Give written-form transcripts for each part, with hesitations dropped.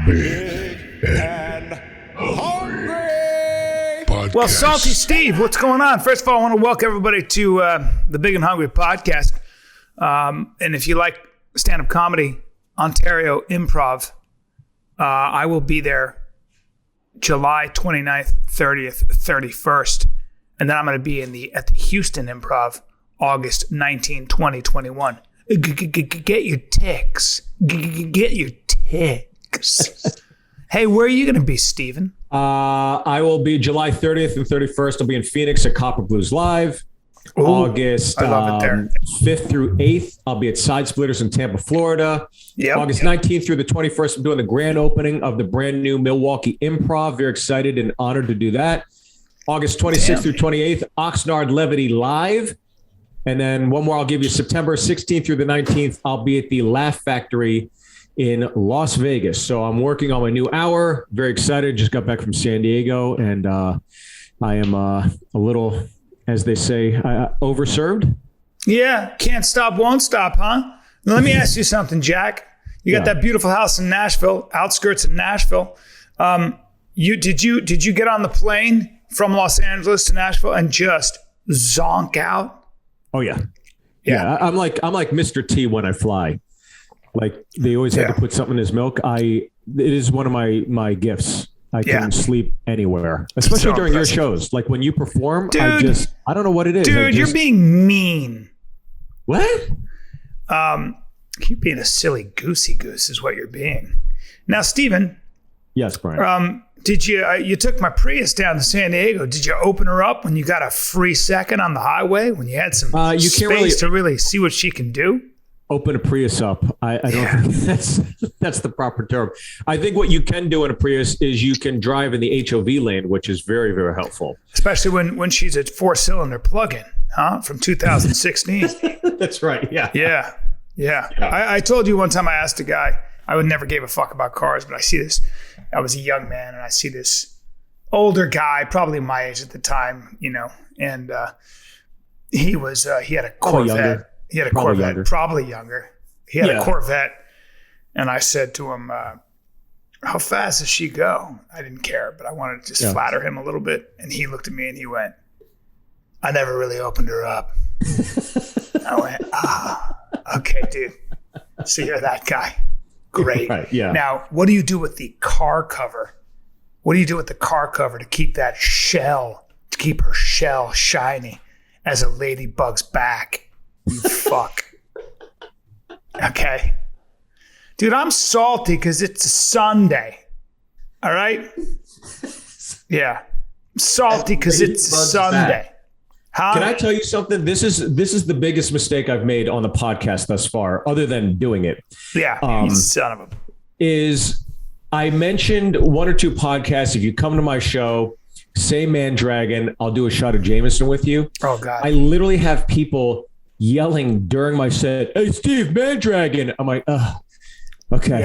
Big and Hungry Podcast. Well, Salty Steve, what's going on? First of all, I want to welcome everybody to the Big and Hungry Podcast. And if you like stand-up comedy, Ontario Improv, I will be there July 29th, 30th, 31st. And then I'm going to be at the Houston Improv August 19, 2021. Get your ticks. Get your ticks. Hey, where are you going to be, Steven? I will be July 30th and 31st. I'll be in Phoenix at Copper Blues Live. Ooh, August I love it there. 5th through 8th, I'll be at Side Splitters in Tampa, Florida. August 19th through the 21st, I'm doing the grand opening of the brand new Milwaukee Improv. Very excited and honored to do that. August 26th through 28th, Oxnard Levity Live. And then one more I'll give you, September 16th through the 19th, I'll be at the Laugh Factory in Las Vegas. So I'm working on my new hour. Very excited. Just got back from San Diego, and I am a little, as they say, overserved. Yeah, can't stop, won't stop, huh? Now, let me ask you something, Jack. You got that beautiful house in Nashville, outskirts of Nashville. Did you get on the plane from Los Angeles to Nashville and just zonk out? Oh yeah. I'm like Mr. T when I fly. Like they always had to put something in his milk. It is one of my gifts. I can sleep anywere, especially during your shows. Like when you perform, dude, I don't know what it is. Dude, you're being mean. What? You're being a silly goosey goose is what you're being. Now, Steven. Yes, Bryan. Did you took my Prius down to San Diego. Did you open her up when you got a free second on the highway, when you had some space to really see what she can do? Open a Prius up. I don't think that's the proper term. I think what you can do in a Prius is you can drive in the HOV lane, which is very, very helpful. Especially when she's a 4-cylinder plug-in, huh? From 2016. That's right. Yeah. I told you one time, I asked a guy, I would never gave a fuck about cars, but I was a young man, and I see this older guy, probably my age at the time, and he had a Corvette. He had a Corvette, probably younger. He had a Corvette, and I said to him, how fast does she go? I didn't care, but I wanted to just flatter him a little bit, and he looked at me and he went, I never really opened her up. I went, okay, dude. So you're that guy. Great. Right, yeah. Now, what do you do with the car cover? What do you do with the car cover to keep her shell shiny as a ladybug's back? You fuck. Okay. Dude, I'm salty because it's a Sunday. All right? Yeah. I'm salty because it's a Sunday. Huh? Can I tell you something? This is the biggest mistake I've made on the podcast thus far, other than doing it. Yeah, you son of a... Is I mentioned one or two podcasts. If you come to my show, say Mandragon, I'll do a shot of Jameson with you. Oh, God. I literally have people yelling during my set, hey, Steve, Mandragon. I'm like, okay.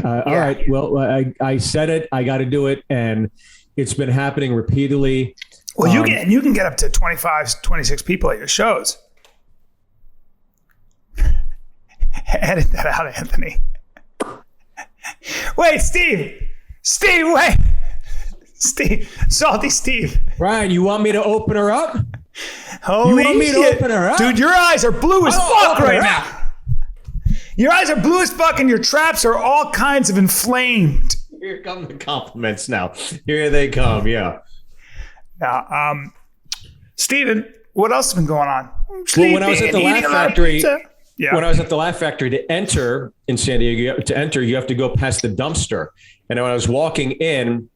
All right. Well, I said it. I got to do it. And it's been happening repeatedly. Well, you can get up to 25, 26 people at your shows. Edit that out, Anthony. Wait, Steve, wait. Steve, Salty Steve. Bryan, you want me to open her up? Holy you want me shit. to open her up? Dude, your eyes are blue as fuck right now. Your eyes are blue as fuck and your traps are all kinds of inflamed. Here come the compliments now. Here they come, yeah. Now, Steven, what else has been going on? Well, when I was at the Laugh Factory, when I was at the Laugh Factory, to enter in San Diego, you have to go past the dumpster. And when I was walking in,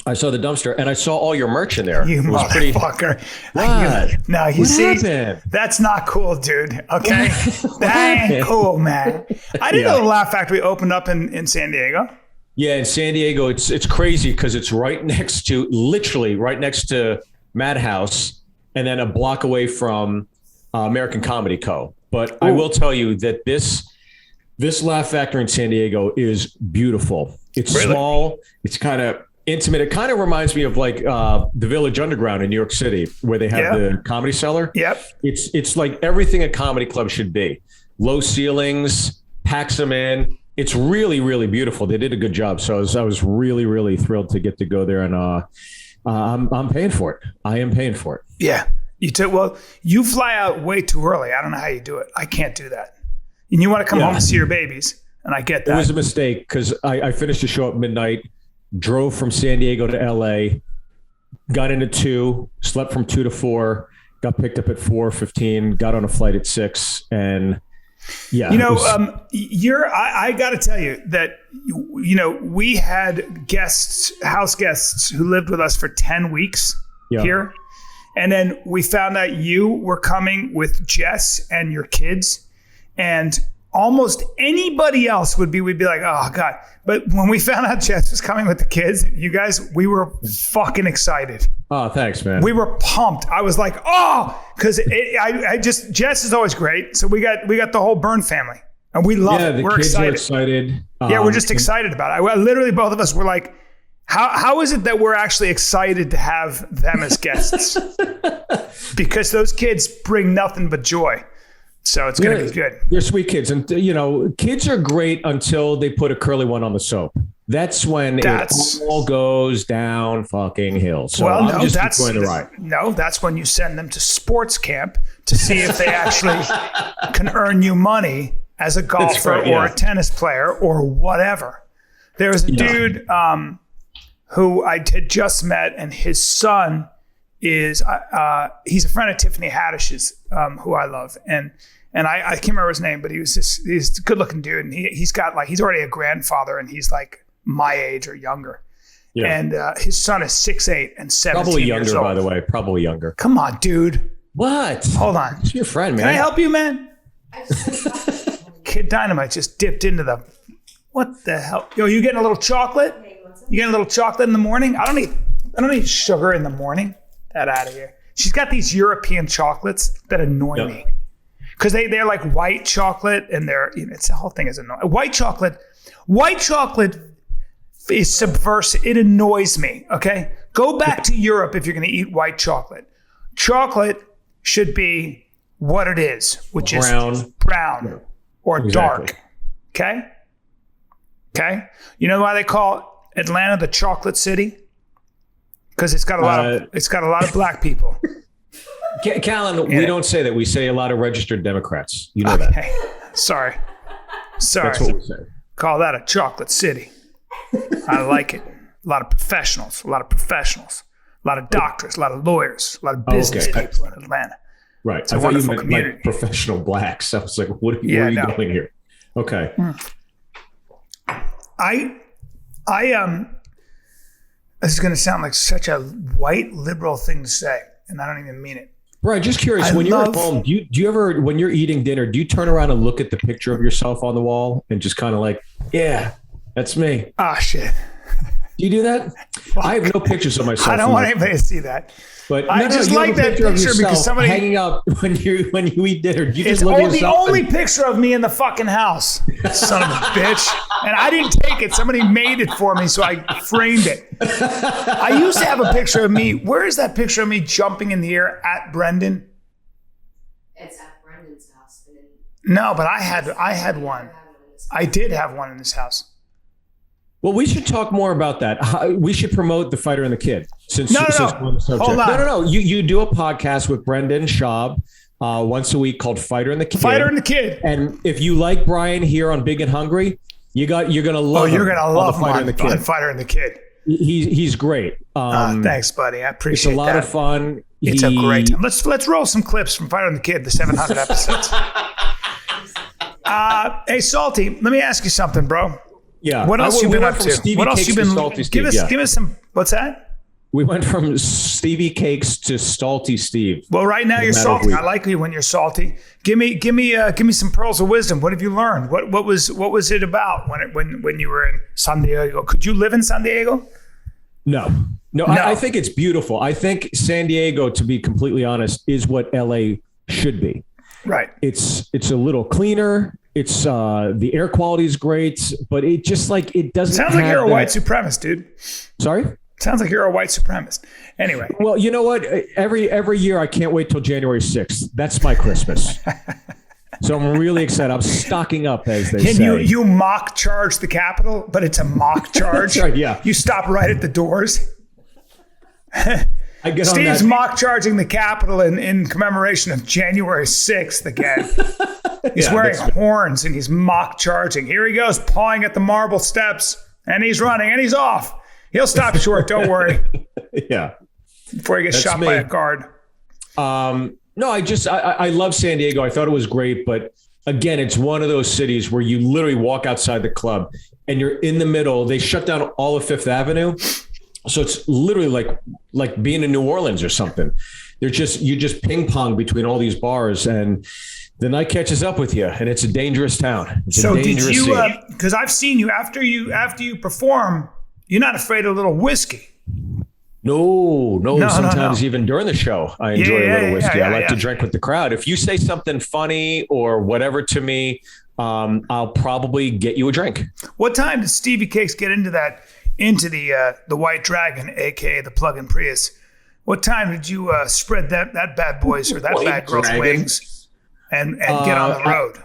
I saw the dumpster and I saw all your merch in there. You motherfucker. What? No, you see, that's not cool, dude. Okay? That ain't cool, man. I didn't know the Laugh Factory opened up in San Diego. Yeah, in San Diego, it's crazy because it's literally right next to Madhouse and then a block away from American Comedy Co. But I will tell you that this Laugh Factory in San Diego is beautiful. It's small. It's kind of intimate. It kind of reminds me of like the Village Underground in New York City, where they have the Comedy Cellar. Yep. It's like everything a comedy club should be. Low ceilings, packs them in. It's really, really beautiful. They did a good job. So I was really, really thrilled to get to go there, and I'm paying for it. I am paying for it. Yeah. You fly out way too early. I don't know how you do it. I can't do that. And you want to come home and see your babies, and I get that. It was a mistake because I finished the show at midnight, drove from San Diego to LA, got in at 2, slept from 2 to 4, got picked up at 4:15, got on a flight at 6, and yeah. I got to tell you that, we had house guests who lived with us for 10 weeks here. And then we found out you were coming with Jess and your kids, and almost anybody else we'd be like, oh God. But when we found out Jess was coming with the kids, you guys, we were fucking excited. Oh, thanks, man. We were pumped. I was like, because Jess is always great. So we got the whole Byrne family, and we love it. We're kids excited. Are excited. We're just excited about it. Literally, both of us were like, how is it that we're actually excited to have them as guests? Because those kids bring nothing but joy. So it's going to be good. They're sweet kids. And, kids are great until they put a curly one on the soap. That's when it all goes down fucking hill. So that's going to ride. No, that's when you send them to sports camp to see if they actually can earn you money as a golfer or a tennis player or whatever. There was a dude who I had just met, and his son is he's a friend of Tiffany Haddish's, who I love, and I can't remember his name, but he's a good looking dude, and he's already a grandfather, and he's like my age or younger. Yeah. And his son is 6'8" and 17 years old. Probably younger, by the way. Probably younger. Come on, dude. What? Hold on. It's your friend, man. Can I help you, man? Kid Dynamite just dipped into the... What the hell? Yo, you getting a little chocolate? You getting a little chocolate in the morning? I don't need sugar in the morning. Get out of here. She's got these European chocolates that annoy me. Because they're like white chocolate, and it's the whole thing is annoying. White chocolate is subversive. It annoys me, okay? Go back to Europe if you're going to eat white chocolate. Chocolate should be what it is, which is brown or dark, okay? Okay? You know why they call Atlanta the chocolate city? Because it's got a lot of black people. Callen, we don't say that. We say a lot of registered Democrats. You know that. Sorry. That's what we say. Call that a chocolate city. I like it. A lot of professionals, a lot of doctors, a lot of lawyers, a lot of business people in Atlanta. Right. It's a wonderful community. Like professional blacks. I was like, where are you going here? Okay. This is going to sound like such a white liberal thing to say, and I don't even mean it. Brian, just curious, when you're at home, do you ever, when you're eating dinner, do you turn around and look at the picture of yourself on the wall and just kind of like, yeah, that's me? Ah, shit. Do you do that? Fuck. I have no pictures of myself. I don't want anybody to see that. But I just like that picture because somebody hanging out when you eat dinner. You just look at yourself. It's the only picture of me in the fucking house, son of a bitch. And I didn't take it. Somebody made it for me, so I framed it. I used to have a picture of me. Where is that picture of me jumping in the air at Brendan? It's at Brendan's house. No, but I had one. I did have one in this house. Well, we should talk more about that. We should promote The Fighter and the Kid. No. Hold on. No. You do a podcast with Brendan Schaub once a week called Fighter and the Kid. Fighter and the Kid. And if you like Bryan here on Big and Hungry, you're gonna love. Oh, you're gonna love Fighter and the Kid. Fighter and the Kid. He's great. Thanks, buddy. I appreciate it. It's a lot of fun. It's a great time. Let's roll some clips from Fighter and the Kid, the 700 episodes. Hey, Salty, let me ask you something, bro. Yeah. What else you been up to? What else you been? Give us some. What's that? We went from Stevie Cakes to Salty Steve. Well, right now you're salty. I like you when you're salty. Give me some pearls of wisdom. What have you learned? What was it about when you were in San Diego? Could you live in San Diego? No. I think it's beautiful. I think San Diego, to be completely honest, is what LA should be. Right. It's a little cleaner. It's the air quality is great, but it just it doesn't. Sounds like you're a white supremacist, dude. Sorry? Sounds like you're a white supremacist. Anyway. Well, you know what? Every year I can't wait till January 6th. That's my Christmas. So I'm really excited. I'm stocking up, as they Can say. you mock charge the Capitol, but it's a mock charge. That's right, yeah. You stop right at the doors. I get Steve's on that. mock charging the Capitol in commemoration of January 6th again. He's wearing horns and he's mock charging. Here he goes, pawing at the marble steps, and he's running and he's off. He'll stop short, don't worry. Yeah. Before he gets shot by a guard. No, I love San Diego. I thought it was great, but again, it's one of those cities where you literally walk outside the club and you're in the middle. They shut down all of Fifth Avenue. So it's literally like being in New Orleans or something. You just ping pong between all these bars, and the night catches up with you, and it's a dangerous town. It's so a dangerous did you? scene. Because I've seen you after you perform, you're not afraid of a little whiskey. No. Sometimes even during the show, I enjoy a little whiskey. I like to drink with the crowd. If you say something funny or whatever to me, I'll probably get you a drink. What time did Stevie Cakes get into the White Dragon, aka the Plug-in Prius? What time did you spread that bad boy's or that bad girl's wings and get on the road?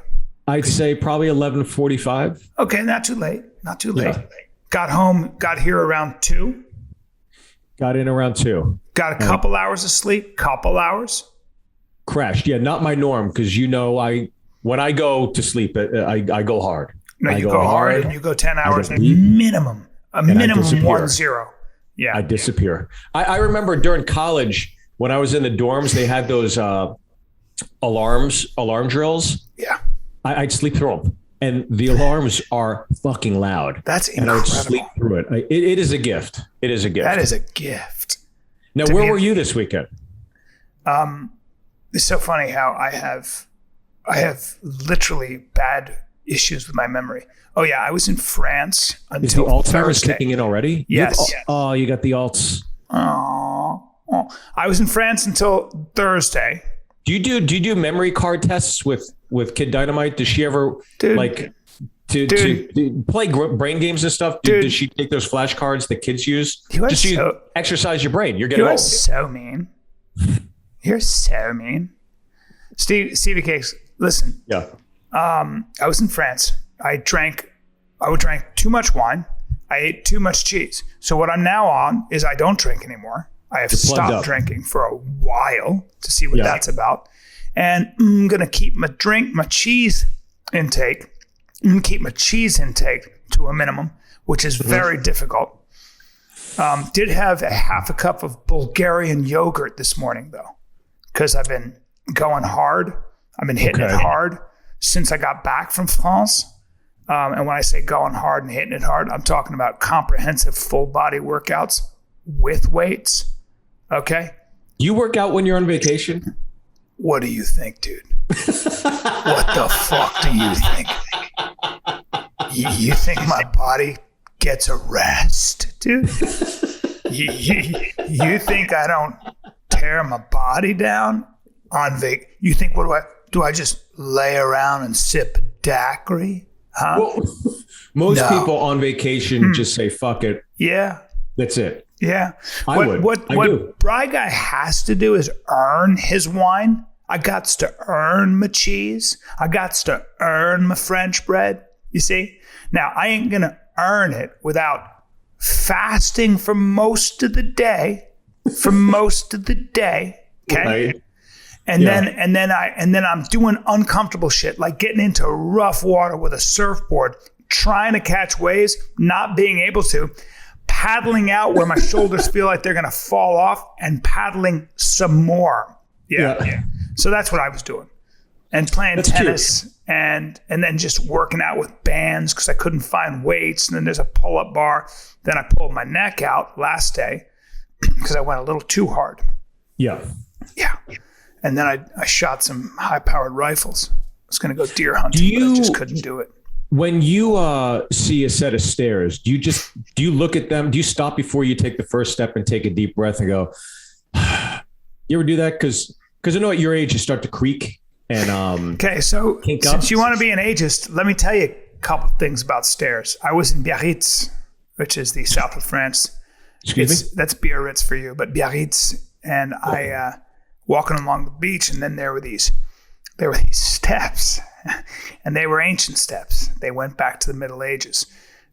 I'd say probably 11:45. Okay, not too late. Yeah. Got home, got here around 2. Got in around 2. Got a couple hours of sleep. Crashed. Yeah, not my norm, because when I go to sleep, I go hard. No, you go hard and you go 10 hours minimum. A and minimum 1-0. Yeah. I disappear. I remember during college when I was in the dorms, they had those alarm drills. Yeah. I'd sleep through them. And the alarms are fucking loud. That's incredible. And I would sleep through it. It is a gift. It is a gift. That is a gift. Now, where were you this weekend? It's so funny how I have literally bad issues with my memory. Oh yeah, I was in France until Is the Alzheimer's Thursday. kicking in already? Yes. Oh, you got the alts. Oh. I was in France until Thursday. Do you do memory card tests with Kid Dynamite? Does she ever to play brain games and stuff? Does she take those flashcards that kids use? Just to exercise your brain. You're getting old. You are so mean. You're so mean. Stevie Cakes, listen. Yeah. I was in France. I drank too much wine. I ate too much cheese. So what I'm now on is I don't drink anymore. I have stopped drinking for a while to see what that's about. And I'm going to keep my cheese intake. I'm going to keep my cheese intake to a minimum, which is very difficult. Did have a half a cup of Bulgarian yogurt this morning, though, because I've been going hard. I've been hitting it hard since I got back from France. And when I say going hard and hitting it hard, I'm talking about comprehensive full body workouts with weights. Okay? You work out when you're on vacation? What do you think, dude? What the fuck do you think? You think my body gets a rest, dude? You think I don't tear my body down on vacation? You think do I just lay around and sip daiquiri? Huh? Well, most people on vacation just say, fuck it. Yeah. That's it. Yeah. What Bryan guy has to do is earn his wine. I got to earn my cheese. I got to earn my French bread. You see? Now, I ain't going to earn it without fasting for most of the day. Okay? Right. And then I'm doing uncomfortable shit, like getting into rough water with a surfboard, trying to catch waves, not being able to, paddling out where my shoulders feel like they're going to fall off, and paddling some more. Yeah. So that's what I was doing. And playing tennis and then just working out with bands because I couldn't find weights. And then there's a pull-up bar. Then I pulled my neck out last day because I went a little too hard. Yeah. Yeah. And then I shot some high-powered rifles. I was going to go deer hunting, but I just couldn't do it. When you see a set of stairs, do you look at them? Do you stop before you take the first step and take a deep breath and go, you ever do that? Because I know at your age, you start to creak and okay, so since you want to be an ageist, let me tell you a couple things about stairs. I was in Biarritz, which is the south of France. Excuse me? That's Biarritz for you, but Biarritz. And I walking along the beach, and then there were these there were these steps, and they were ancient steps. They went back to the Middle Ages.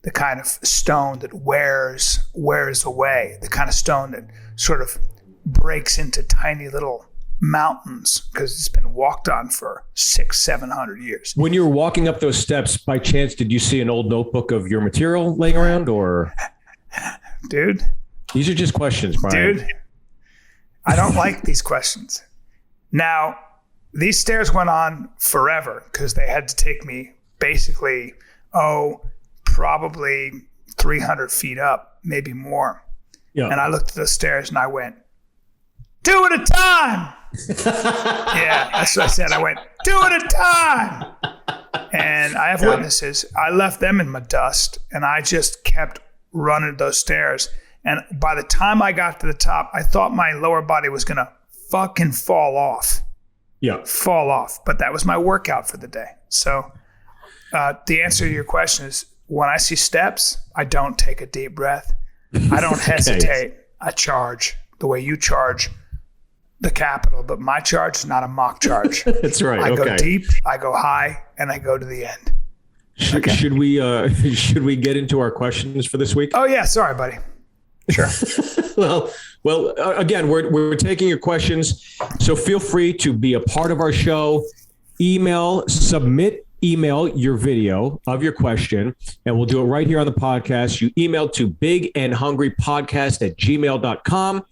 The kind of stone that wears away, the kind of stone that sort of breaks into tiny little mountains because it's been walked on for 600-700 years. When you were walking up those steps, by chance, did you see an old notebook of your material laying around, or? Dude. These are just questions, Bryan. Dude, I don't like these questions. Now, these stairs went on forever because they had to take me basically, probably 300 feet up, maybe more. Yeah. And I looked at those stairs and I went, 2 at a time. Yeah, that's what I said. I went, 2 at a time. And I have witnesses. I left them in my dust and I just kept running those stairs. And by the time I got to the top, I thought my lower body was going to fucking fall off. Yeah. Fall off. But that was my workout for the day. So the answer to your question is, when I see steps, I don't take a deep breath. I don't hesitate. I charge the way you charge the Capitol, but my charge is not a mock charge. That's right. I go deep, I go high, and I go to the end. Should we get into our questions for this week? Oh yeah, sorry, buddy. Sure. well, again, we're taking your questions, so feel free to be a part of our show. Email your video of your question, and we'll do it right here on the podcast. You email to bigandhungrypodcast@gmail.com.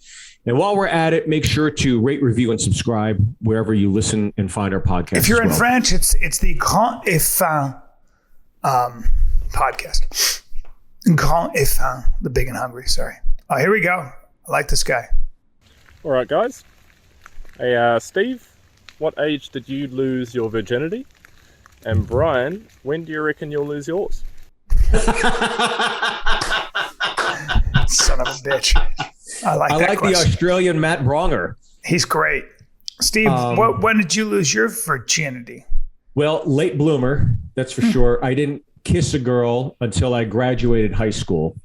And while we're at it, make sure to rate, review, and subscribe wherever you listen and find our podcast. If you're in French, it's the Grand et Fin podcast. Grand et Fin, the Big and Hungry. Sorry. Here we go. I like this guy. All right, guys. Hey, Steve, what age did you lose your virginity? And Bryan, when do you reckon you'll lose yours? Son of a bitch. I like the Australian Matt Bronger. He's great. Steve, when did you lose your virginity? Well, late bloomer, that's for sure. I didn't kiss a girl until I graduated high school.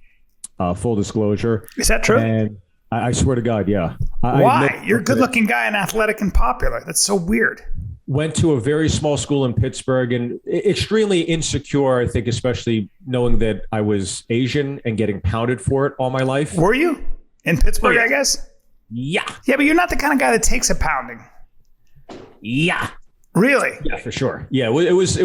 Full disclosure. Is that true? And I swear to God, yeah. Why? You're a good-looking guy and athletic and popular. That's so weird. Went to a very small school in Pittsburgh and extremely insecure, I think, especially knowing that I was Asian and getting pounded for it all my life. Were you? In Pittsburgh, I guess? Yeah. Yeah, but you're not the kind of guy that takes a pounding. Yeah. Really? Yeah, for sure. Yeah, it was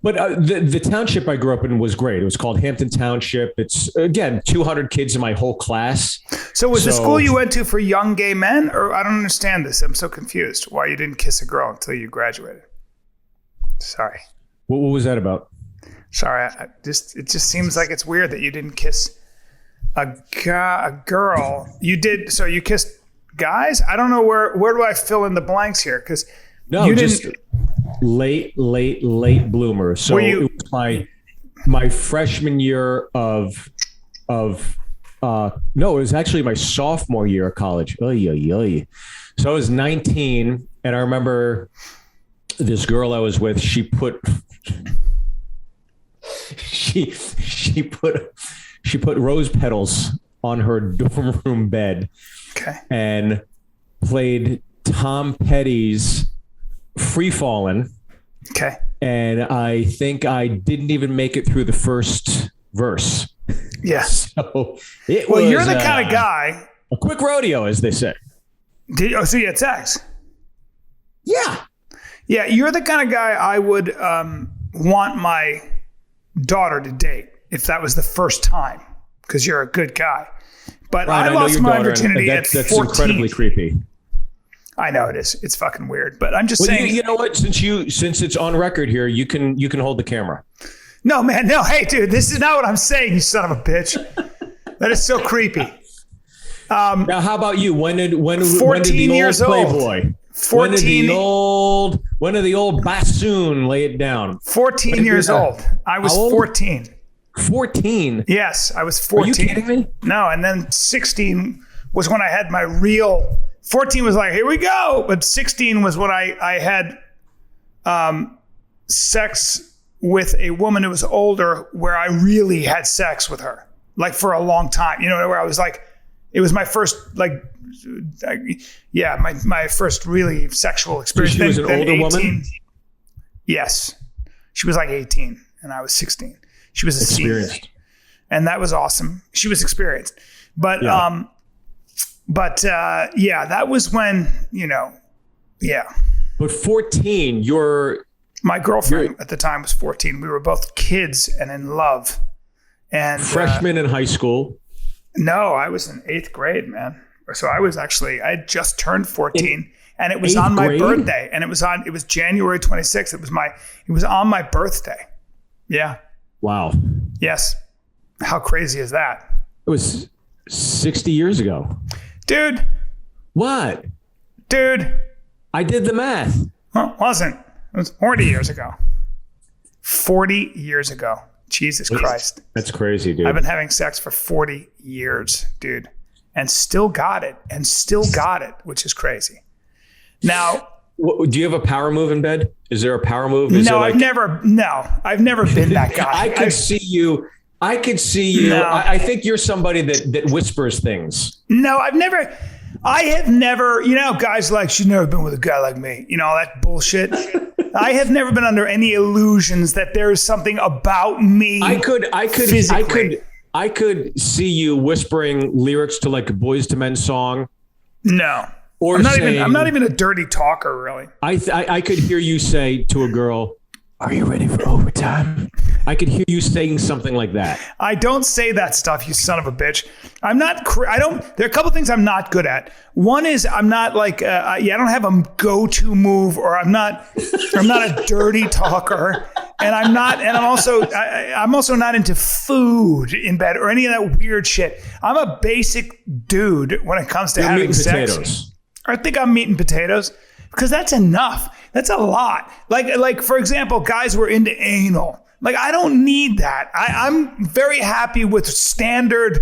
but the township I grew up in was great. It was called Hampton Township. It's, again, 200 kids in my whole class. So was the school you went to for young gay men? Or I don't understand this. I'm so confused why you didn't kiss a girl until you graduated. Sorry. What was that about? Sorry. It just seems like it's weird that you didn't kiss a girl. You did. So you kissed guys? I don't know where do I fill in the blanks here? Because you didn't. Late bloomer. So it was my freshman year of no, it was actually my sophomore year of college. So I was 19, and I remember this girl I was with, she put rose petals on her dorm room bed. Okay. And played Tom Petty's Free Fallin'. Okay. And I think I didn't even make it through the first verse. Yeah. So you're the kind of guy. A quick rodeo, as they say. So you had sex? Yeah. Yeah, you're the kind of guy I would want my daughter to date if that was the first time, because you're a good guy. But Bryan, I lost my virginity at 14. That's incredibly creepy. I know it is. It's fucking weird, but I'm just saying. You know what? Since it's on record here, you can hold the camera. No, man. No. Hey, dude, this is not what I'm saying. You son of a bitch. That is so creepy. Now, how about you? When did the old Playboy? 14. When did the old bassoon lay it down? 14 years old. I was 14. 14. Yes, I was 14. Are you kidding me? No, and then 16 was when I had my real. 14 was like, here we go. But 16 was when I had sex with a woman who was older, where I really had sex with her, like for a long time. You know, where I was like, It was my first my first really sexual experience. So she was an older woman? Yes. She was like 18 and I was 16. She was experienced. Senior. And that was awesome. She was experienced. But that was when, But 14, my girlfriend at the time was 14. We were both kids and in love. And freshman in high school. No, I was in 8th grade, man. So I had just turned 14 and it was on my birthday, and it was January 26th. It was on my birthday. Yeah. Wow. Yes. How crazy is that? It was 60 years ago. Dude. What? Dude. I did the math. Well, it wasn't. It was 40 years ago. 40 years ago. Jesus Christ. That's crazy, dude. I've been having sex for 40 years, dude. And still got it. Which is crazy. Now, do you have a power move in bed? Is there a power move? I've never been that guy. I could see you. No. I think you're somebody that whispers things. No, I have never, guys like, she's never been with a guy like me. All that bullshit. I have never been under any illusions that there is something about me. I could see you whispering lyrics to like a Boys to Men song. No. Or I'm not even a dirty talker, really. I could hear you say to a girl, "Are you ready for overtime?" I could hear you saying something like that. I don't say that stuff, you son of a bitch. I'm not. There are a couple things I'm not good at. One is I'm not like. I don't have a go-to move, or I'm not a dirty talker, and I'm also not into food in bed or any of that weird shit. I'm a basic dude when it comes to having sex. Potatoes. I think I'm meat and potatoes because that's enough. That's a lot. Like for example, guys were into anal. Like, I don't need that. I'm very happy with standard.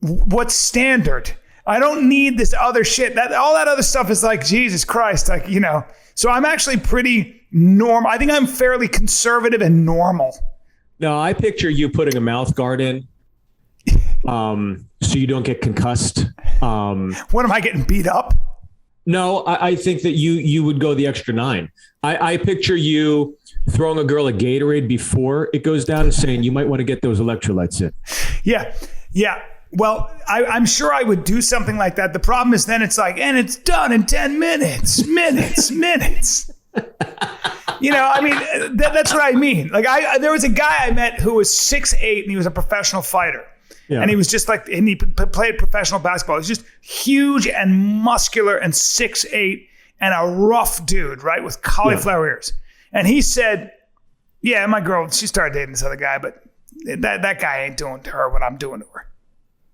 What's standard? I don't need this other shit. All that other stuff is like, Jesus Christ, So I'm actually pretty normal. I think I'm fairly conservative and normal. No, I picture you putting a mouth guard in, so you don't get concussed. What, am I getting beat up? No, I think that you would go the extra 9. I picture you throwing a girl a Gatorade before it goes down and saying you might want to get those electrolytes in. Yeah. Well, I'm sure I would do something like that. The problem is then it's like, and it's done in 10 minutes. Minutes. That's what I mean. Like there was a guy I met who was 6'8" and he was a professional fighter. Yeah. And he was just like, and he played professional basketball. He's just huge and muscular and 6'8" and a rough dude, right? With cauliflower ears. And he said, yeah, my girl, she started dating this other guy, but that guy ain't doing to her what I'm doing to her.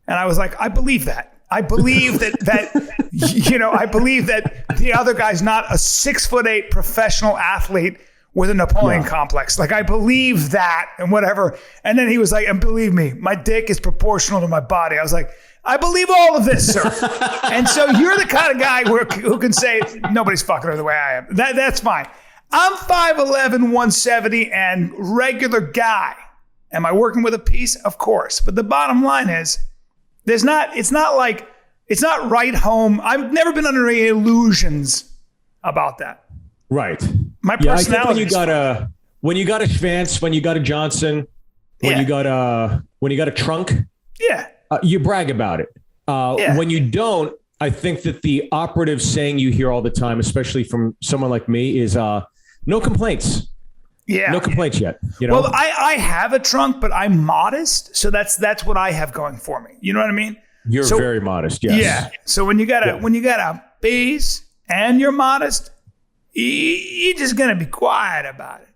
And I was like, I believe that. I believe I believe that the other guy's not a 6'8" professional athlete with a Napoleon complex. Like, I believe that and whatever. And then he was like, and believe me, my dick is proportional to my body. I was like, I believe all of this, sir. And so you're the kind of guy who can say, nobody's fucking her the way I am. That's fine. I'm 5'11", 170 and regular guy. Am I working with a piece? Of course. But the bottom line is, it's not right home. I've never been under any illusions about that. Right. My personality. I think when you got a Schvantz, when you got a Johnson, when you got a trunk, you brag about it. When you don't, I think that the operative saying you hear all the time, especially from someone like me, is no complaints. Yeah. No complaints yet. Well, I have a trunk, but I'm modest, so that's what I have going for me. You know what I mean? You're very modest. Yes. Yeah. So when you got a base and you're modest, you're just gonna be quiet about it.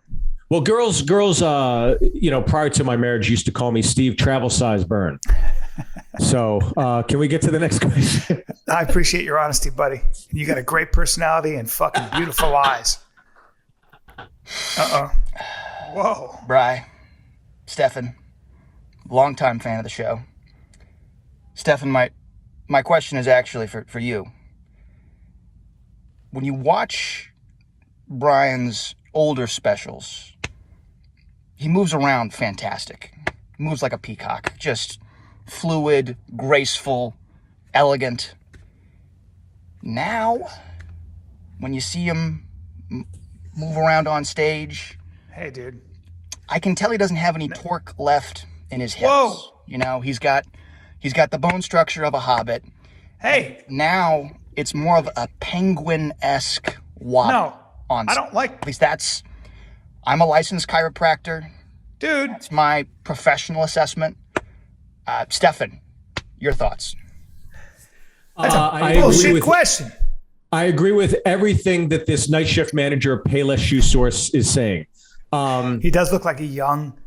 Well, girls, prior to my marriage, used to call me Steve Travel Size Burn. So can we get to the next question? I appreciate your honesty, buddy. You got a great personality and fucking beautiful eyes. Uh-oh. Whoa. Bri, Stefan, longtime fan of the show. Stefan, my question is actually for you. When you watch Bryan's older specials, he moves around fantastic. He moves like a peacock, just fluid, graceful, elegant. Now, when you see him move around on stage, hey, dude, I can tell he doesn't have any torque left in his hips. Whoa. You know, he's got the bone structure of a hobbit. Hey. Now it's more of a penguin-esque wobble. No, on I don't like. At least I'm a licensed chiropractor. Dude. That's my professional assessment. Stefan, your thoughts? That's a bullshit question. I agree with everything that this night shift manager, Payless Shoe Source, is saying. He does look like a young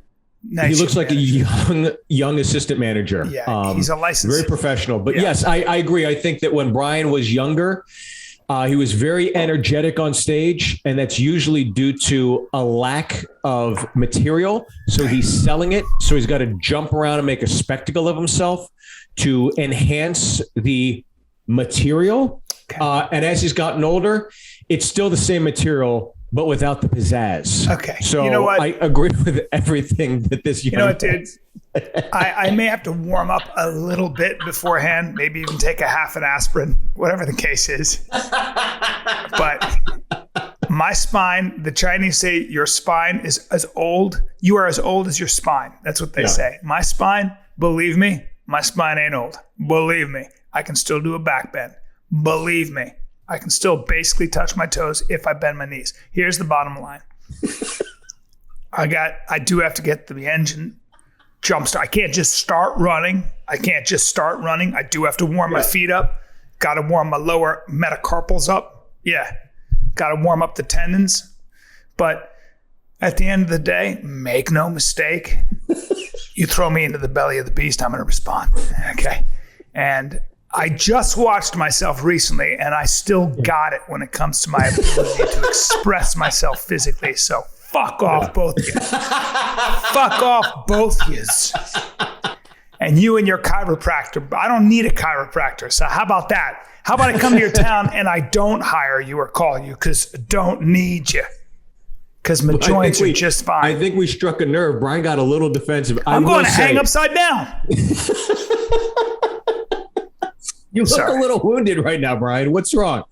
He looks like a young assistant manager. Yeah, he's a licensed. Very professional. But yes, I agree. I think that when Bryan was younger, he was very energetic on stage, and that's usually due to a lack of material. So he's selling it. So he's got to jump around and make a spectacle of himself to enhance the material. Okay. And as he's gotten older, it's still the same material, but without the pizzazz. Okay. So you know what? I agree with everything that this young. You know what, dude? I may have to warm up a little bit beforehand, maybe even take a half an aspirin, whatever the case is. But my spine, the Chinese say your spine is as old, you are as old as your spine. That's what they say. My spine, believe me, my spine ain't old. Believe me, I can still do a back bend. Believe me, I can still basically touch my toes if I bend my knees. Here's the bottom line. I do have to get the engine jump start. I can't just start running. I do have to warm my feet up. Got to warm my lower metacarpals up. Yeah. Got to warm up the tendons. But at the end of the day, make no mistake, you throw me into the belly of the beast, I'm going to respond. Okay. And I just watched myself recently, and I still got it when it comes to my ability to express myself physically. So fuck off, both of you. Fuck off, both of yous. And you and your chiropractor. I don't need a chiropractor. So how about that? How about I come to your town and I don't hire you or call you because I don't need you. Because my joints are just fine. I think we struck a nerve. Bryan got a little defensive. I'm going to hang upside down. You look a little wounded right now, Bryan. What's wrong?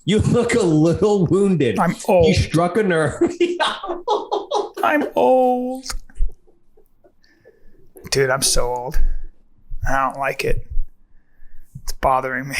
You look a little wounded. I'm old. You struck a nerve. I'm old. Dude, I'm so old. I don't like it. It's bothering me.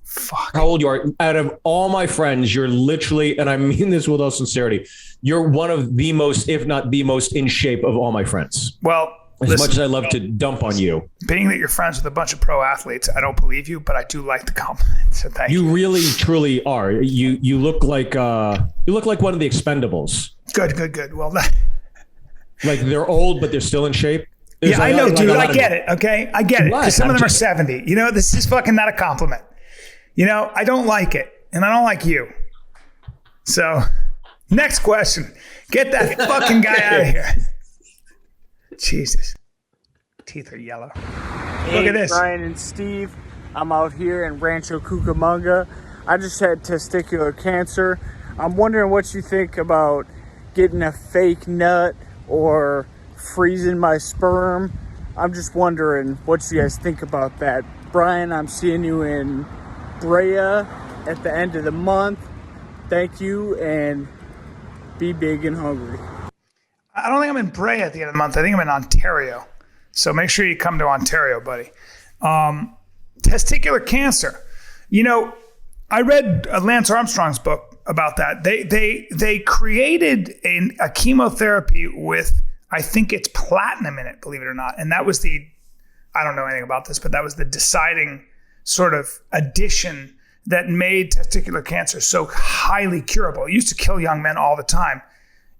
Fuck. How old you are? Out of all my friends, you're literally, and I mean this with all sincerity, you're one of the most, if not the most in shape of all my friends. Well, as much as I love to dump on you. Being that you're friends with a bunch of pro athletes, I don't believe you, but I do like the compliment. So thank you. You really, truly are. You look like one of the Expendables. Good. Well, like they're old, but they're still in shape. Yeah, I know, dude. I get it. Okay, I get it. Because some of them are 70. You know, this is fucking not a compliment. You know, I don't like it, and I don't like you. So, next question. Get that fucking guy out of here. Jesus. Teeth are yellow. Hey, look at this. Bryan and Steve, I'm out here in Rancho Cucamonga. I just had testicular cancer. I'm wondering what you think about getting a fake nut or freezing my sperm. I'm just wondering what you guys think about that. Bryan, I'm seeing you in Brea at the end of the month. Thank you, and be big and hungry. I don't think I'm in Brea at the end of the month. I think I'm in Ontario. So make sure you come to Ontario, buddy. Testicular cancer. You know, I read Lance Armstrong's book about that. They created a chemotherapy with, I think it's platinum in it, believe it or not. And that was I don't know anything about this, but that was the deciding sort of addition that made testicular cancer so highly curable. It used to kill young men all the time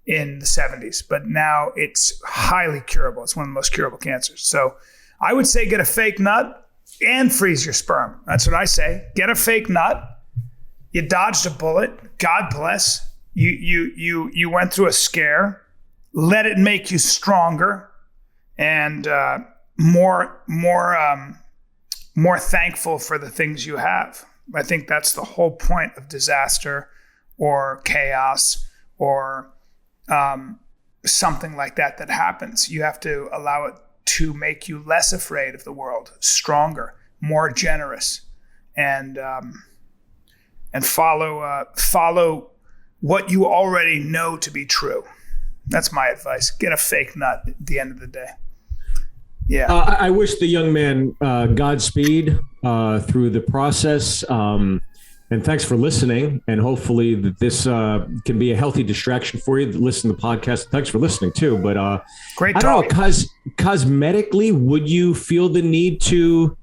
in the 70s, but now it's highly curable. It's one of the most curable cancers. So I would say get a fake nut and freeze your sperm. That's what I say. Get a fake nut. You dodged a bullet. God bless. You went through a scare. Let it make you stronger and more thankful for the things you have. I think that's the whole point of disaster or chaos or something like that happens. You have to allow it to make you less afraid of the world, stronger, more generous, and follow what you already know to be true. That's my advice. Get a fake nut at the end of the day. Yeah. I wish the young man Godspeed through the process. And thanks for listening. And hopefully that this can be a healthy distraction for you that listen to the podcast. Thanks for listening too. But great I talk. don't know, cosmetically, would you feel the need to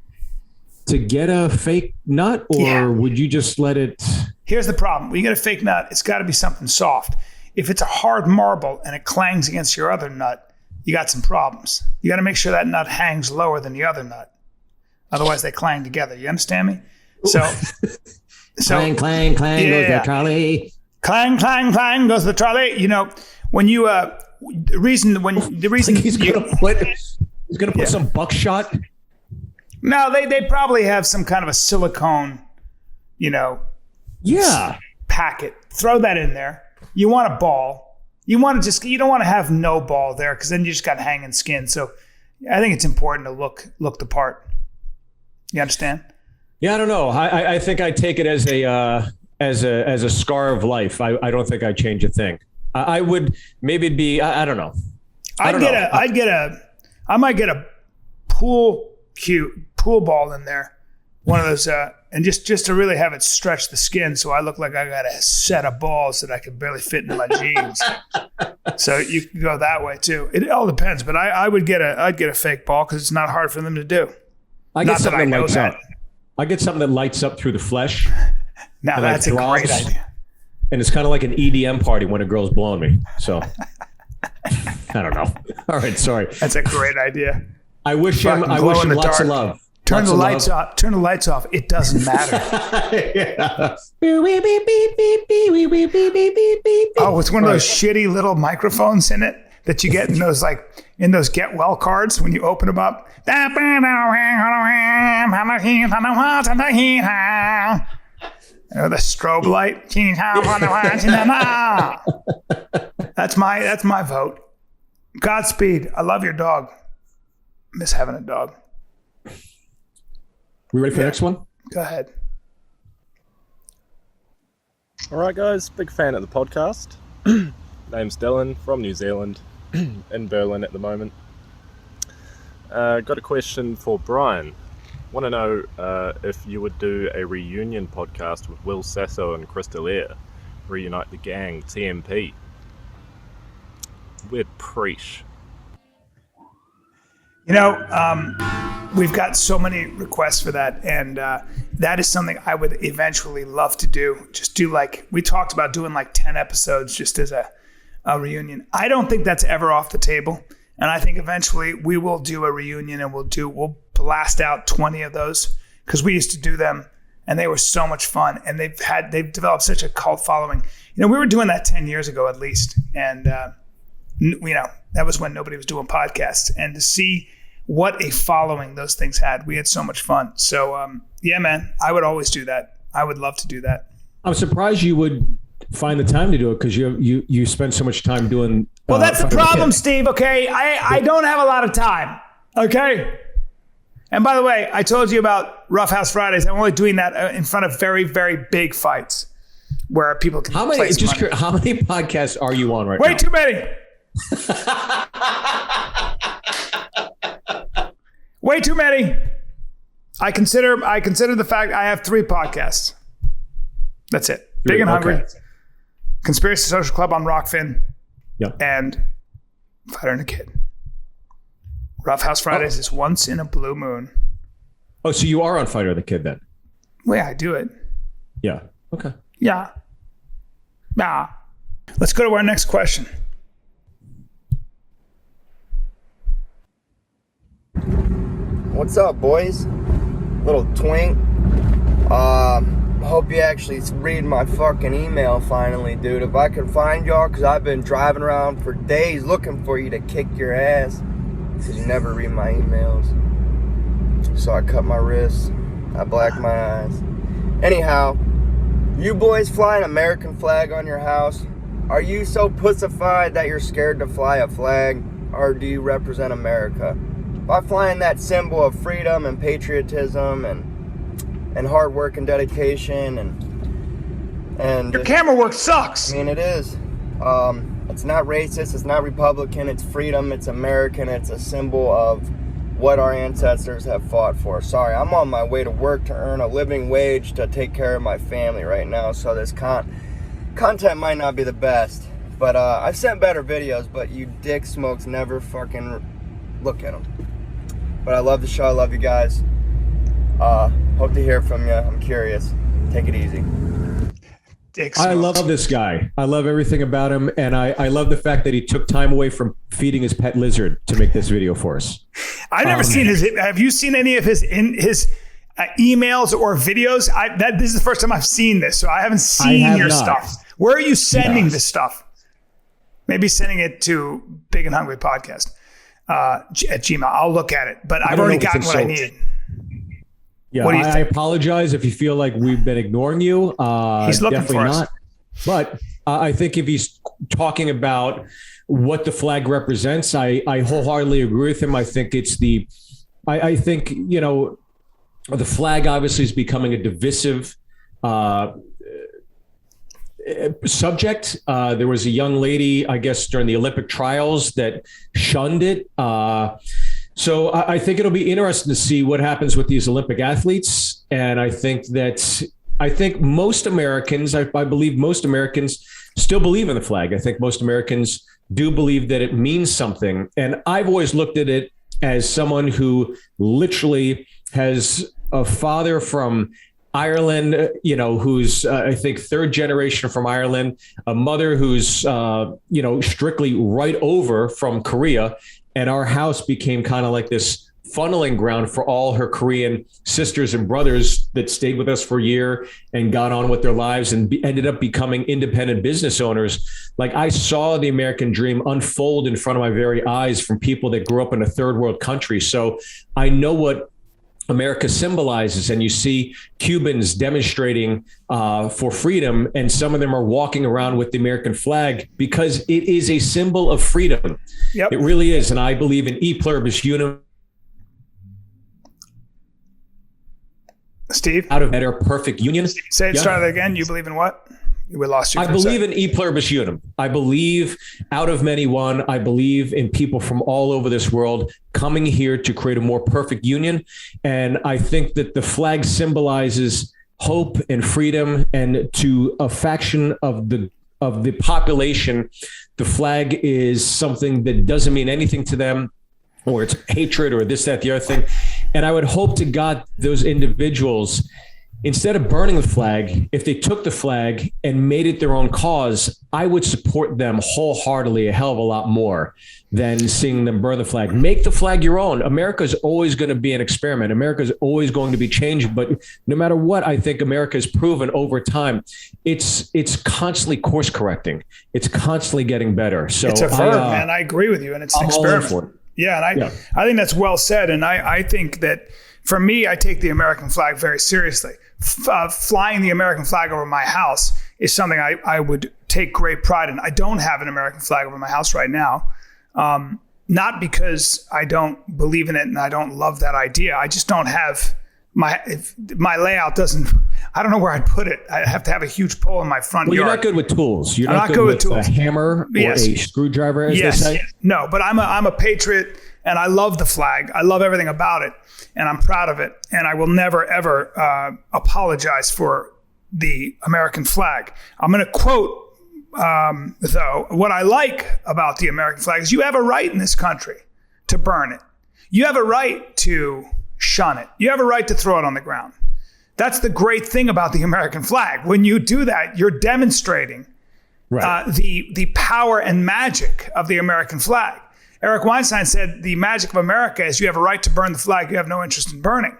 get a fake nut, or would you just let it? Here's the problem. When you get a fake nut, it's got to be something soft. If it's a hard marble and it clangs against your other nut, you got some problems. You got to make sure that nut hangs lower than the other nut. Otherwise, they clang together. You understand me? So clang, clang, clang goes the trolley. Clang, clang, clang goes the trolley. You know, when you the reason he's gonna put some buckshot. No, they probably have some kind of a silicone, packet. Throw that in there. You want a ball. You don't want to have no ball there, because then you just got hanging skin. So I think it's important to look the part. You understand? Yeah, I don't know. I think I'd take it as a scar of life. I don't think I'd change a thing. I would, maybe it'd be, I don't know. I might get a pool ball in there, one of those, and just to really have it stretch the skin, so I look like I got a set of balls that I could barely fit into my jeans. So you can go that way too. It all depends, but I'd get a fake ball because it's not hard for them to do. I get something that lights up. I get something that lights up through the flesh. Now that's a great idea. And it's kind of like an EDM party when a girl's blowing me. So I don't know. All right, sorry. That's a great idea. I wish him lots of love. Turn the lights off. Turn the lights off. It doesn't matter. Oh, it's one of those shitty little microphones in it that you get in those get well cards when you open them up. The strobe light. That's my vote. Godspeed. I love your dog. Miss having a dog. We ready for the next one? Go ahead. All right, guys. Big fan of the podcast. Name's Dylan from New Zealand, in Berlin at the moment. Got a question for Bryan. Want to know if you would do a reunion podcast with Will Sasso and Chris D'Elia, reunite the gang, TMP. We'd preach. We've got so many requests for that, and that is something I would eventually love to do. Just do we talked about doing 10 episodes just as a reunion. I don't think that's ever off the table, and I think eventually we will do a reunion, and we'll blast out 20 of those, because we used to do them, and they were so much fun, and they've developed such a cult following. We were doing that 10 years ago at least, and that was when nobody was doing podcasts, and to see what a following those things had, we had so much fun. So yeah, man, I would always do that. I would love to do that. I'm surprised you would find the time to do it, because you spend so much time doing. Well, that's the problem, Steve. Okay, I don't have a lot of time. Okay. And by the way, I told you about Rough House Fridays. I'm only doing that in front of very, very big fights where people can place money. How many podcasts are you on right now? Way too many. Way too many. I consider the fact I have 3 podcasts. That's it. Big and Hungry, Conspiracy Social Club on Rockfin, and Fighter and a Kid. Rough House Fridays is once in a blue moon. Oh, so you are on Fighter the Kid then? Well, yeah, I do it. Yeah. Okay. Yeah. Nah. Let's go to our next question. What's up, boys? Little twink. Hope you actually read my fucking email finally, dude. If I can find y'all, because I've been driving around for days looking for you to kick your ass, because you never read my emails. So I cut my wrists. I blacked my eyes. Anyhow, you boys fly an American flag on your house. Are you so pussified that you're scared to fly a flag? Or do you represent America? by flying that symbol of freedom and patriotism and hard work and dedication and your camera work sucks. I mean, it is. It's not racist. It's not Republican. It's freedom. It's American. It's a symbol of what our ancestors have fought for. Sorry, I'm on my way to work to earn a living wage to take care of my family right now. So this content might not be the best. But I've sent better videos, but you dick smokes never fucking look at them. But I love the show. I love you guys. Hope to hear from you. I'm curious. Take it easy. Dick smokes. I love this guy. I love everything about him. And I love the fact that he took time away from feeding his pet lizard to make this video for us. I've never seen his. Have you seen any of his emails or videos? This is the first time I've seen this, so I haven't seen your stuff. Where are you sending this stuff? Maybe sending it to Big and Hungry Podcast at Gmail. I'll look at it, but I've already gotten what I needed. Yeah, I apologize if you feel like we've been ignoring you. He's looking definitely for us. not. But I think if he's talking about what the flag represents, I wholeheartedly agree with him. I think I think, you know, the flag obviously is becoming a divisive subject. There was a young lady, I guess, during the Olympic trials that shunned it. So I think it'll be interesting to see what happens with these Olympic athletes. And I think most Americans, I believe most Americans still believe in the flag. I think most Americans do believe that it means something. And I've always looked at it as someone who literally has a father from Ireland, you know, who's I think third generation from Ireland, a mother who's strictly right over from Korea, and our house became kind of like this funneling ground for all her Korean sisters and brothers that stayed with us for a year and got on with their lives and ended up becoming independent business owners. Like, I saw the American dream unfold in front of my very eyes from people that grew up in a third world country. So I know what America symbolizes, and you see Cubans demonstrating for freedom, and some of them are walking around with the American flag because it is a symbol of freedom. Yep. It really is. And I believe in e pluribus unum. Steve? Out of better perfect union. Say it, start that again. You believe in what? We lost you. I believe in e pluribus unum. I believe out of many one. I believe in people from all over this world coming here to create a more perfect union. And I think that the flag symbolizes hope and freedom, and to a faction of the population, the flag is something that doesn't mean anything to them, or it's hatred or this, that, the other thing. And I would hope to God those individuals, instead of burning the flag, if they took the flag and made it their own cause, I would support them wholeheartedly a hell of a lot more than seeing them burn the flag. Make the flag your own. America is always going to be an experiment. America is always going to be changed. But no matter what, I think America has proven over time, it's constantly course correcting. It's constantly getting better. So it's a verb, man. I agree with you. And it's an experiment. Yeah, and I think that's well said. And I think that for me, I take the American flag very seriously. Flying the American flag over my house is something I would take great pride in. I don't have an American flag over my house right now. Not because I don't believe in it and I don't love that idea. I just don't have my layout doesn't, I don't know where I'd put it. I have to have a huge pole in my front yard. You're not good with tools. You're not good with tools. A hammer or a screwdriver, as they say? No, but I'm a patriot and I love the flag. I love everything about it. And I'm proud of it. And I will never, ever apologize for the American flag. I'm going to quote, though, what I like about the American flag is you have a right in this country to burn it. You have a right to shun it. You have a right to throw it on the ground. That's the great thing about the American flag. When you do that, you're demonstrating the power and magic of the American flag. Eric Weinstein said the magic of America is you have a right to burn the flag you have no interest in burning.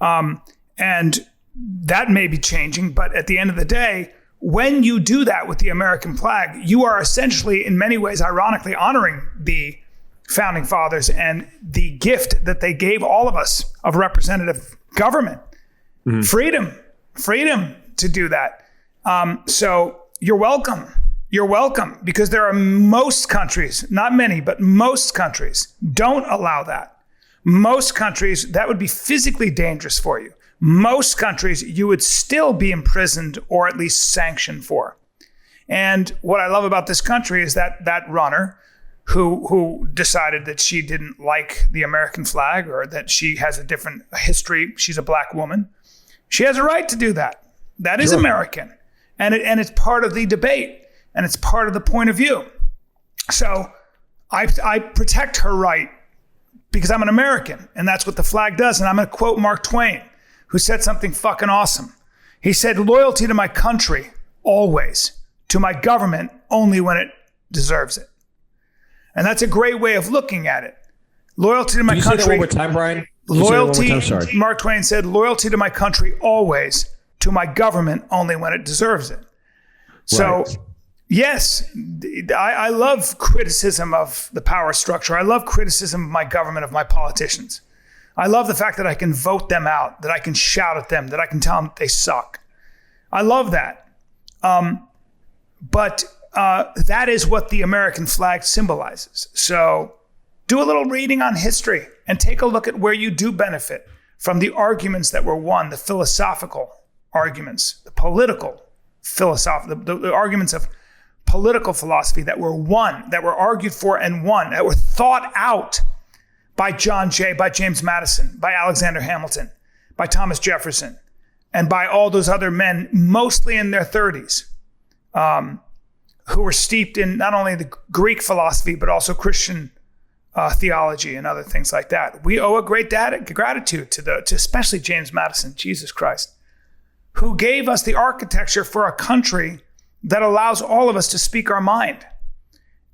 And that may be changing, but at the end of the day, when you do that with the American flag, you are essentially, in many ways, ironically, honoring the founding fathers and the gift that they gave all of us of representative government. Mm-hmm. Freedom to do that. So you're welcome. You're welcome, because there are most countries, not many, but most countries don't allow that. Most countries, that would be physically dangerous for you. Most countries, you would still be imprisoned or at least sanctioned for. And what I love about this country is that runner who decided that she didn't like the American flag or that she has a different history, she's a black woman, she has a right to do that. That is American. And it's part of the debate, and it's part of the point of view. So I protect her right because I'm an American, and that's what the flag does. And I'm going to quote Mark Twain, who said something fucking awesome. He said, "Loyalty to my country, always. To my government, only when it deserves it." And that's a great way of looking at it. Loyalty to my country. Can you say that one more time, Brian? Loyalty, Mark Twain said, "Loyalty to my country, always. To my government, only when it deserves it." So, yes, I love criticism of the power structure. I love criticism of my government, of my politicians. I love the fact that I can vote them out, that I can shout at them, that I can tell them they suck. I love that. But that is what the American flag symbolizes. So do a little reading on history and take a look at where you do benefit from the arguments that were won, the philosophical arguments, the political the arguments of political philosophy that were won, that were argued for and won, that were thought out by John Jay, by James Madison, by Alexander Hamilton, by Thomas Jefferson, and by all those other men, mostly in their 30s, who were steeped in not only the Greek philosophy, but also Christian theology and other things like that. We owe a great gratitude to especially James Madison, Jesus Christ, who gave us the architecture for a country that allows all of us to speak our mind,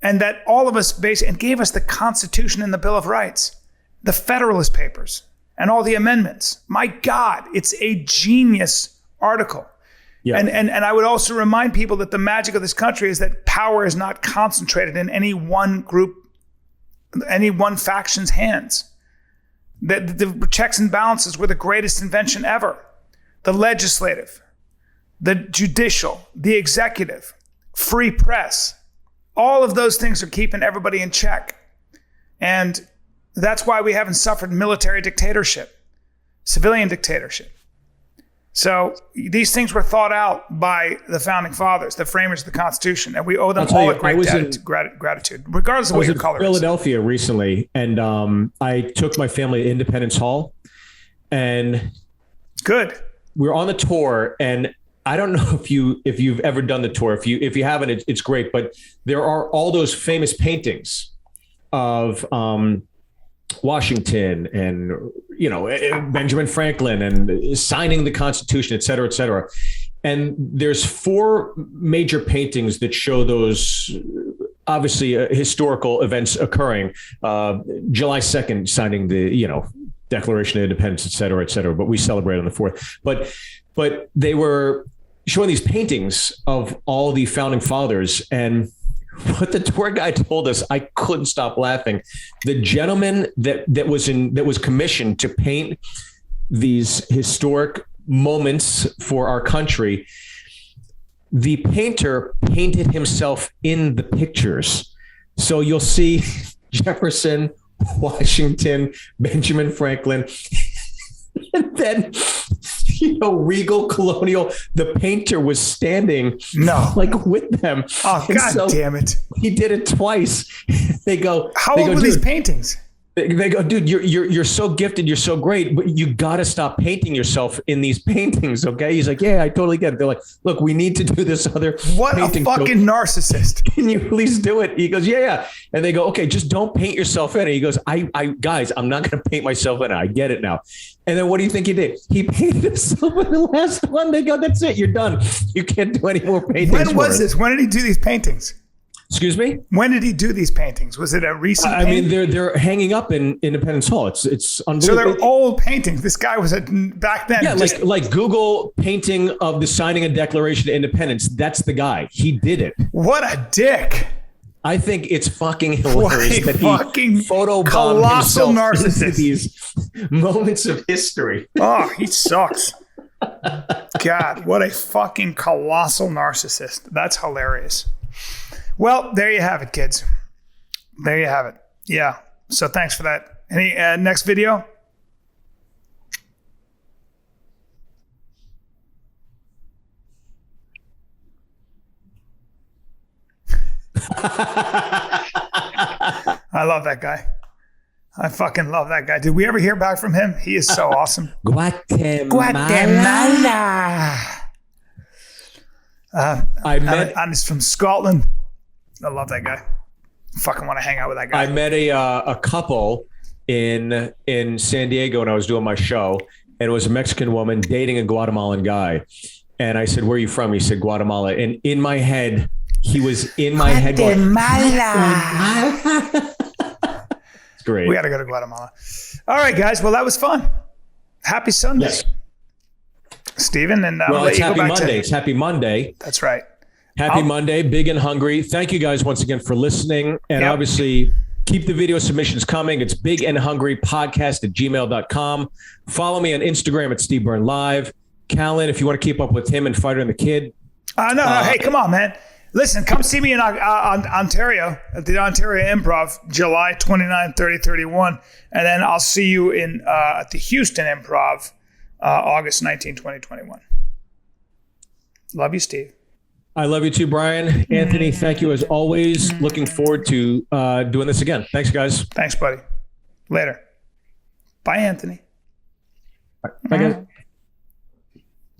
and that all of us and gave us the Constitution and the Bill of Rights, the Federalist Papers, and all the amendments. My God, it's a genius article. Yeah. And I would also remind people that the magic of this country is that power is not concentrated in any one group, any one faction's hands. That the checks and balances were the greatest invention ever. The legislative, the judicial, the executive, free press, all of those things are keeping everybody in check. And that's why we haven't suffered military dictatorship, civilian dictatorship. So these things were thought out by the founding fathers, the framers of the Constitution, and we owe them all a great gratitude, regardless of what your color is. I was in Philadelphia recently, and I took my family to Independence Hall, and good. We were on the tour, and I don't know if you've ever done the tour. If you haven't, it's great. But there are all those famous paintings of Washington and Benjamin Franklin and signing the Constitution, et cetera, et cetera. And there's 4 major paintings that show those obviously historical events occurring. July 2nd, signing the Declaration of Independence, et cetera, but we celebrate on the 4th. But they were showing these paintings of all the founding fathers, and what the tour guide told us, I couldn't stop laughing. The gentleman that was commissioned to paint these historic moments for our country, the painter painted himself in the pictures. So you'll see Jefferson, Washington, Benjamin Franklin, and then regal colonial. The painter was standing with them. Oh, God damn it! He did it twice. They go, how old were these paintings? They go, dude, you're so gifted, you're so great, but you got to stop painting yourself in these paintings, okay? He's like, yeah, I totally get it. They're like, look, we need to do this other What a fucking narcissist. Can you please do it? He goes, yeah. And they go, okay, just don't paint yourself in it. He goes, I guys, I'm not going to paint myself in it. I get it now. And then what do you think he did? He painted himself in the last one. They go, that's it, you're done. You can't do any more paintings. When was this? When did he do these paintings? Excuse me? When did he do these paintings? Was it a recent painting? I mean, they're hanging up in Independence Hall. It's unbelievable. So they're old paintings. This guy was back then. Yeah, like Google painting of the signing of Declaration of Independence. That's the guy. He did it. What a dick. I think it's fucking hilarious that he photobombed colossal himself narcissist. into these moments of history. Oh, he sucks. God, what a fucking colossal narcissist. That's hilarious. Well, there you have it, kids. There you have it. Yeah. So thanks for that Any next video? I love that guy. I fucking love that guy. Did we ever hear back from him? He is so awesome. Guatemala. I'm from Scotland. I love that guy. I fucking want to hang out with that guy. I met a couple in San Diego when I was doing my show, and it was a Mexican woman dating a Guatemalan guy. And I said, "Where are you from?" He said, "Guatemala." And in my head, he was in my head going, It's great. We got to go to Guatemala. All right, guys. Well, that was fun. Happy Sunday. Yes. Steven, and it's Happy Monday. It's Happy Monday. That's right. Happy Monday, big and hungry. Thank you guys once again for listening. And obviously, keep the video submissions coming. It's bigandhungrypodcast@gmail.com. Follow me on Instagram at Steve Byrne Live. Callen, if you want to keep up with him and Fighter and the Kid. No. Hey, come on, man. Listen, come see me in Ontario at the Ontario Improv, July 29, 30, 31. And then I'll see you at the Houston Improv, August 19, 2021. Love you, Steve. I love you too, Bryan. Anthony, thank you as always. Looking forward to doing this again. Thanks, guys. Thanks, buddy. Later. Bye, Anthony. Bye, guys.